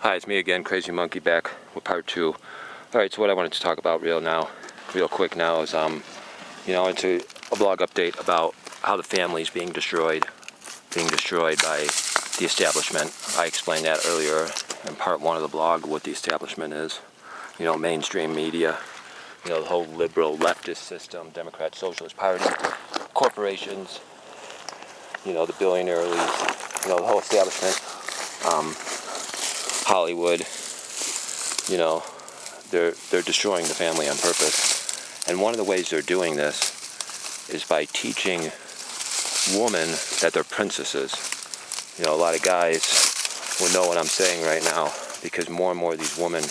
Hi, it's me again, Crazy Monkey, back with part 2. Alright, so what I wanted to talk about real quick now is, into a blog update about how the family is being destroyed by the establishment. I explained that earlier in part 1 of the blog, what the establishment is. Mainstream media, the whole liberal leftist system, Democrat Socialist Party, corporations, the billionaire elites, the whole establishment, Hollywood, they're destroying the family on purpose. And one of the ways they're doing this is by teaching women that they're princesses. A lot of guys will know what I'm saying right now, because more and more of these women,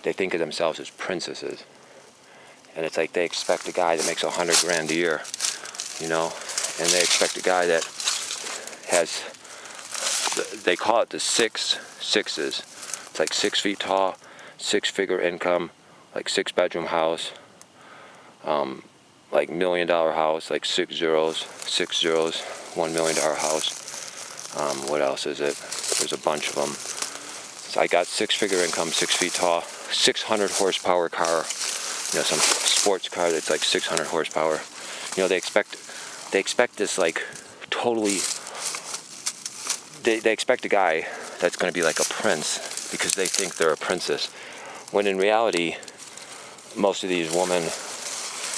they think of themselves as princesses. And it's like they expect a guy that makes $100,000 a year, and they expect a guy that has, they call it the 6 sixes. It's like 6 feet tall, 6-figure income, like 6-bedroom house, like $1 million house, like 6 zeros, $1 million house. What else is it? There's a bunch of them. So I got 6-figure income, 6 feet tall, 600 horsepower car, some sports car that's like 600 horsepower. They expect this like totally, they expect a guy that's going to be like a prince because they think they're a princess. When in reality, most of these women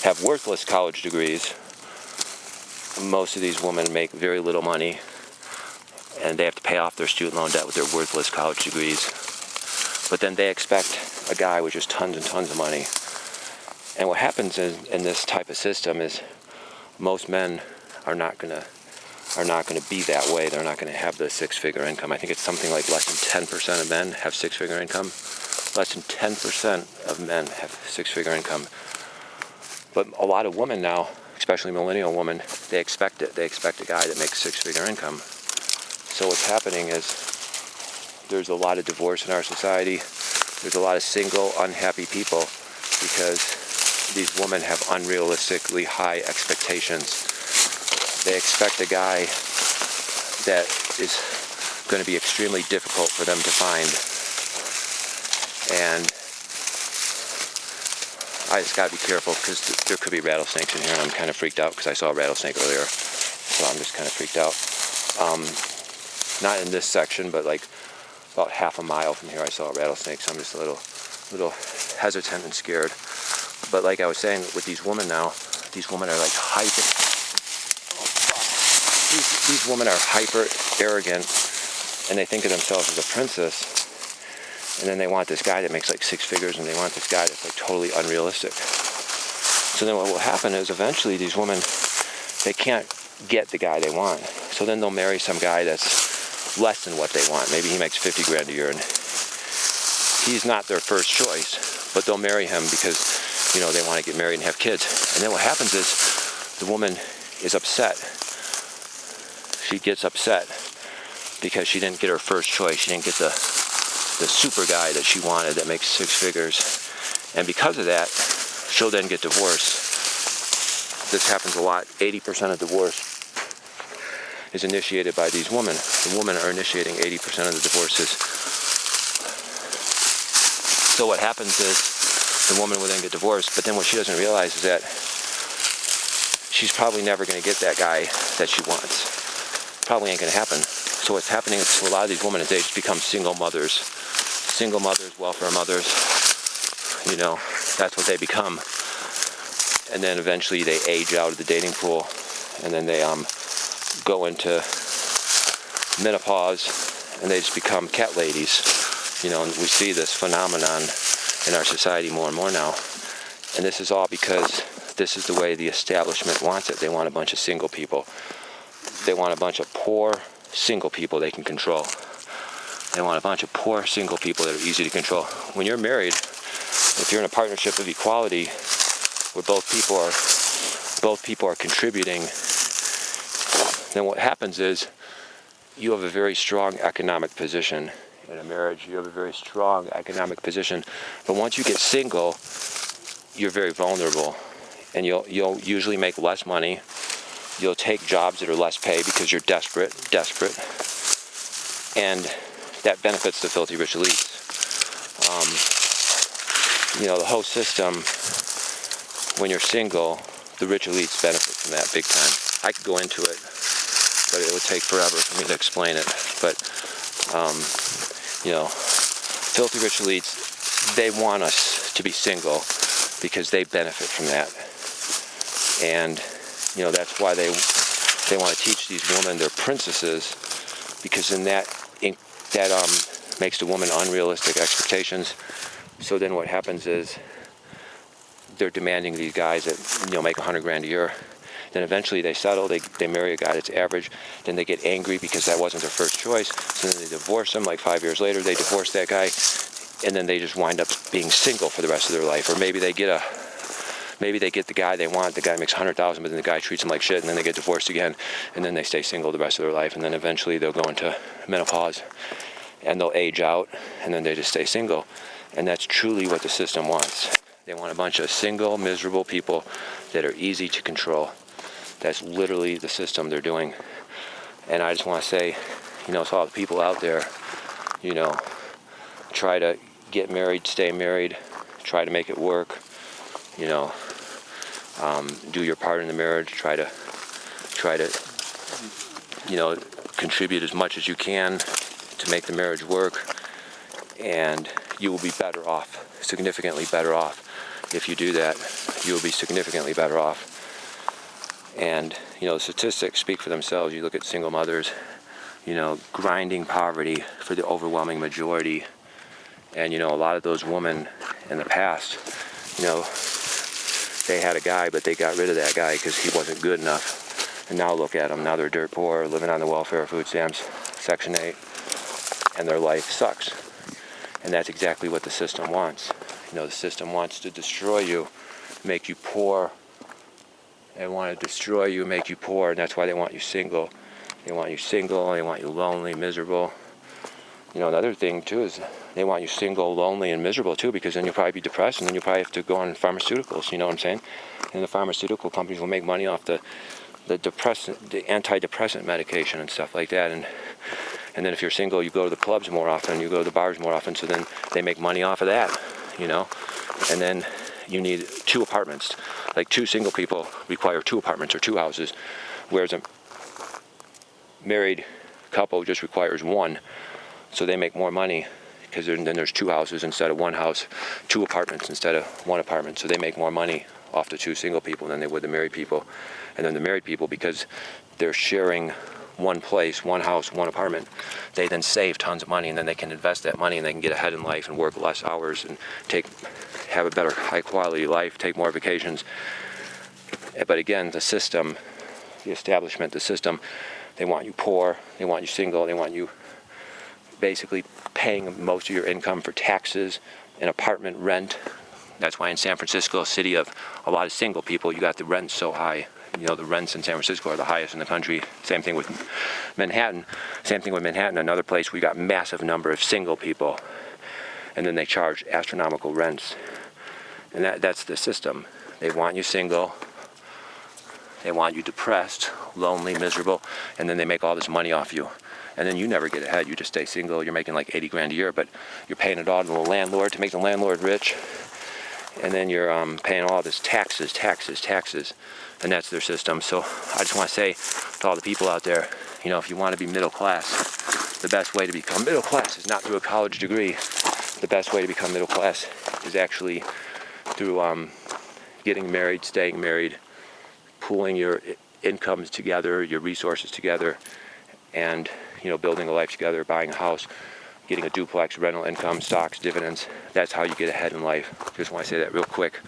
have worthless college degrees. Most of these women make very little money, and they have to pay off their student loan debt with their worthless college degrees. But then they expect a guy with just tons and tons of money. And what happens in this type of system is most men are not going to be that way. They're not going to have the 6-figure income. I think it's something like less than 10% of men have 6-figure income. Less than 10% of men have 6-figure income. But a lot of women now, especially millennial women, they expect it. They expect a guy that makes 6-figure income. So what's happening is there's a lot of divorce in our society. There's a lot of single, unhappy people because these women have unrealistically high expectations. They expect a guy that is going to be extremely difficult for them to find. And I just got to be careful because there could be rattlesnakes in here, and I'm kind of freaked out because I saw a rattlesnake earlier. So I'm just kind of freaked out. Not in this section, but like about half a mile from here I saw a rattlesnake, so I'm just a little hesitant and scared. But like I was saying, with these women now, these women are like these women are hyper arrogant, and they think of themselves as a princess, and then they want this guy that makes like 6 figures, and they want this guy that's like totally unrealistic. So then what will happen is eventually these women, they can't get the guy they want. So then they'll marry some guy that's less than what they want. Maybe he makes $50,000 a year, and he's not their first choice, but they'll marry him because they want to get married and have kids. And then what happens is the woman is upset. She gets upset because she didn't get her first choice. She didn't get the super guy that she wanted that makes 6 figures. And because of that, she'll then get divorced. This happens a lot. 80% of divorce is initiated by these women. The women are initiating 80% of the divorces. So what happens is the woman will then get divorced, but then what she doesn't realize is that she's probably never going to get that guy that she wants. Probably ain't going to happen. So what's happening to a lot of these women is they just become single mothers, welfare mothers. That's what they become. And then eventually they age out of the dating pool, and then they go into menopause, and they just become cat ladies. And we see this phenomenon in our society more and more now. And this is all because this is the way the establishment wants it. They want a bunch of single people. They want a bunch of poor single people they can control. They want a bunch of poor single people that are easy to control. When you're married, if you're in a partnership of equality where both people are contributing, then what happens is you have a very strong economic position. In a marriage, you have a very strong economic position. But once you get single, you're very vulnerable, and you'll usually make less money. You'll take jobs that are less pay because you're desperate. And that benefits the filthy rich elites. The whole system, when you're single, the rich elites benefit from that big time. I could go into it, but it would take forever for me to explain it. But, filthy rich elites, they want us to be single because they benefit from that. And, that's why they want to teach these women they're princesses, because in that makes the woman unrealistic expectations. So then what happens is they're demanding these guys that make $100,000 a year. Then eventually they settle, they marry a guy that's average. Then they get angry because that wasn't their first choice. So then they divorce him. Like 5 years later, they divorce that guy, and then they just wind up being single for the rest of their life. Or maybe they get the guy they want. The guy makes $100,000, but then the guy treats them like shit, and then they get divorced again, and then they stay single the rest of their life. And then eventually they'll go into menopause, and they'll age out, and then they just stay single. And that's truly what the system wants. They want a bunch of single, miserable people that are easy to control. That's literally the system they're doing. And I just want to say, to all the people out there, try to get married, stay married, try to make it work, do your part in the marriage, try to contribute as much as you can to make the marriage work, and you will be better off, significantly better off. If you do that, you will be significantly better off. And, the statistics speak for themselves. You look at single mothers, grinding poverty for the overwhelming majority. And, a lot of those women in the past, they had a guy, but they got rid of that guy because he wasn't good enough. And now look at them. Now they're dirt poor, living on the welfare, food stamps, Section 8, and their life sucks. And that's exactly what the system wants. The system wants to destroy you, make you poor. They want to destroy you, make you poor, and that's why they want you single. They want you single, they want you lonely, miserable. Another thing, too, is they want you single, lonely, and miserable, too, because then you'll probably be depressed, and then you'll probably have to go on pharmaceuticals, you know what I'm saying? And the pharmaceutical companies will make money off the antidepressant medication and stuff like that. And then if you're single, you go to the clubs more often, you go to the bars more often, so then they make money off of that, And then you need 2 apartments. Like 2 single people require 2 apartments or 2 houses, whereas a married couple just requires 1. So they make more money because then there's 2 houses instead of 1 house, 2 apartments instead of 1 apartment. So they make more money off the 2 single people than they would the married people. And then the married people, because they're sharing 1 place, 1 house, 1 apartment, they then save tons of money, and then they can invest that money, and they can get ahead in life and work less hours and have a better high quality life, take more vacations. But again, the system, the establishment, the system, they want you poor, they want you single, they want you basically paying most of your income for taxes and apartment rent. That's why in San Francisco, a city of a lot of single people, you got the rent so high. The rents in San Francisco are the highest in the country. Same thing with Manhattan. Another place we got massive number of single people, and then they charge astronomical rents. And that's the system. They want you single. They want you depressed, lonely, miserable, and then they make all this money off you. And then you never get ahead. You just stay single. You're making like $80,000 a year, but you're paying it all to the landlord to make the landlord rich. And then you're paying all this taxes. And that's their system. So I just want to say to all the people out there, if you want to be middle class, the best way to become middle class is not through a college degree. The best way to become middle class is actually through getting married, staying married, pooling your incomes together, your resources together, and building a life together, buying a house, getting a duplex, rental income, stocks, dividends. That's how you get ahead in life. Just want to say that real quick.